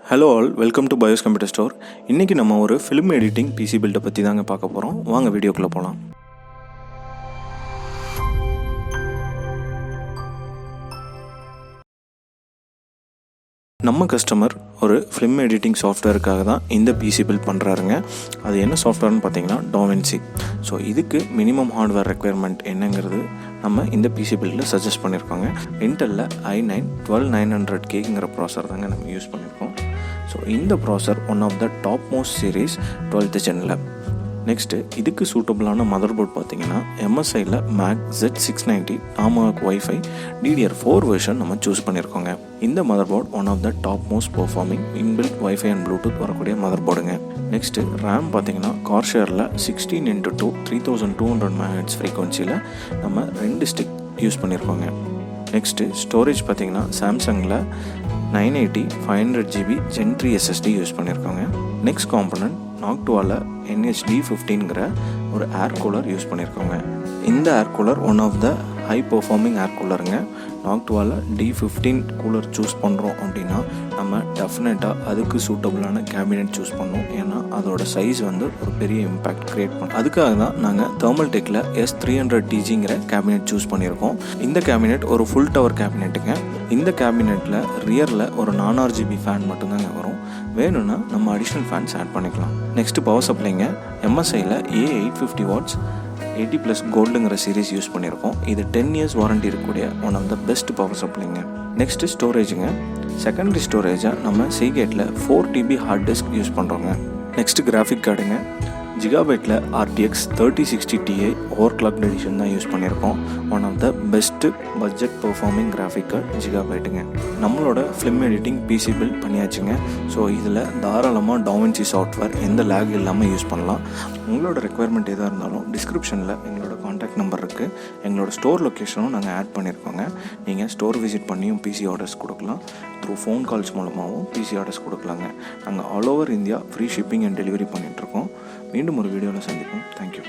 Hello all, welcome to BYOS computer store. இன்றைக்கி நம்ம ஒரு ஃபிலிம் எடிட்டிங் பிசி பில்டை பற்றி தாங்க பார்க்க போகிறோம். வாங்க வீடியோக்குள்ளே போகலாம். நம்ம கஸ்டமர் ஒரு ஃபிலிம் எடிட்டிங் சாஃப்ட்வேருக்காக தான் இந்த பிசி பில்ட் பண்ணுறாருங்க. அது என்ன சாஃப்ட்வேர்னு பார்த்தீங்கன்னா Davinci. ஸோ இதுக்கு மினிமம் ஹார்ட்வேர் ரெக்குயர்மெண்ட் என்னங்கிறது நம்ம இந்த பிசி பில்டில் சஜஸ்ட் பண்ணியிருக்கோங்க. இன்டெல்லில் i9-12900Kங்கிற ப்ராசர் தாங்க நம்ம யூஸ் பண்ணியிருக்கோம். ஸோ இந்த processor one of the top most series 12th ஜெனில். நெக்ஸ்ட்டு இதுக்கு சூட்டபுளான மதர் போர்ட் பார்த்தீங்கன்னா MSIயில் MAG Z690 Tomahawk wifi DDR4 version நம்ம சூஸ் பண்ணியிருக்கோங்க. இந்த mother board one of the top most performing inbuilt wifi and Bluetooth வரக்கூடிய மதர் போர்டுங்க. நெக்ஸ்ட்டு ரேம் பார்த்தீங்கன்னா கார்ஷேரில் 16x2 3200 MHz ஃப்ரீக்வன்சியில் நம்ம 2 ஸ்டிக் யூஸ் பண்ணியிருக்கோங்க. நெக்ஸ்ட்டு ஸ்டோரேஜ் பார்த்தீங்கன்னா சாம்சங்கில் 980 500GB Gen 3 SSD யூஸ் பண்ணியிருக்கோங்க. நெக்ஸ்ட் காம்பனண்ட் நாக்டுவாவில் NHD15ங்கிற ஒரு ஏர் கூலர் யூஸ் பண்ணியிருக்கோங்க. இந்த air cooler one of the high performing air கூலருங்க. நாக்டுவாவில் D15 கூலர் சூஸ் பண்ணுறோம் அப்படின்னா நம்ம டெஃபினட்டாக அதுக்கு சூட்டபுளான கேபினெட் சூஸ் பண்ணோம். ஏன்னா அதோட சைஸ் வந்து ஒரு பெரிய இம்பேக்ட் க்ரியேட் பண்ணும். அதுக்காக தான் நாங்கள் ThermalTechல S300TGங்கிற கேபினெட் சூஸ் பண்ணியிருக்கோம். இந்த கேபினெட் ஒரு ஃபுல் டவர் கேபினெட்டுங்க. இந்த கேபினெட்டில் ரியரில் ஒரு 4RGB ஃபேன் மட்டும்தாங்க வரும். வேணும்னா நம்ம அடிஷ்னல் ஃபேன்ஸ் ஆட் பண்ணிக்கலாம். நெக்ஸ்ட்டு பவர் சப்ளைங்க. MSIயில் A850W 80+ கோல்டுங்கிற சீரீஸ் யூஸ் பண்ணியிருக்கோம். இது 10 years வாரண்டி இருக்கக்கூடிய one of the best power சப்ளைங்க. நெக்ஸ்ட்டு ஸ்டோரேஜுங்க. செகண்டரி ஸ்டோரேஜை நம்ம சீகேட்டில் 4TB ஹார்ட் டிஸ்க் யூஸ் பண்ணுறோங்க. நெக்ஸ்ட்டு கிராஃபிக் கார்டுங்க. ஜிகாபைட்டில் RTX 3060 Ti ஓவர்க்ளாக்ட் எடிஷன் தான் யூஸ் பண்ணியிருக்கோம். One of the best budget performing graphic card ஜிகாபைட்டுங்க. நம்மளோட ஃபிலிம் எடிட்டிங் பிசி பில்ட் பண்ணியாச்சுங்க. ஸோ இதில் தாராளமாக Davinci சாஃப்ட்வேர் எந்த லேக் இல்லாமல் யூஸ் பண்ணலாம். உங்களோட ரெக்குயர்மெண்ட் எதாக இருந்தாலும் டிஸ்கிரிப்ஷனில் எங்களோட காண்டாக்ட் நம்பர் இருக்குது. எங்களோட ஸ்டோர் லொக்கேஷனும் நாங்கள் ஆட் பண்ணியிருக்கோங்க. நீங்கள் ஸ்டோர் விசிட் பண்ணியும் பிசி ஆர்டர்ஸ் கொடுக்கலாம். த்ரூ ஃபோன் கால்ஸ் மூலமாகவும் பிசி ஆர்டர்ஸ் கொடுக்கலாங்க. நாங்கள் all over India free shipping and delivery பண்ணிகிட்ருக்கோம். மீண்டும் ஒரு வீடியோவில் சந்திப்போம். தேங்க்யூ.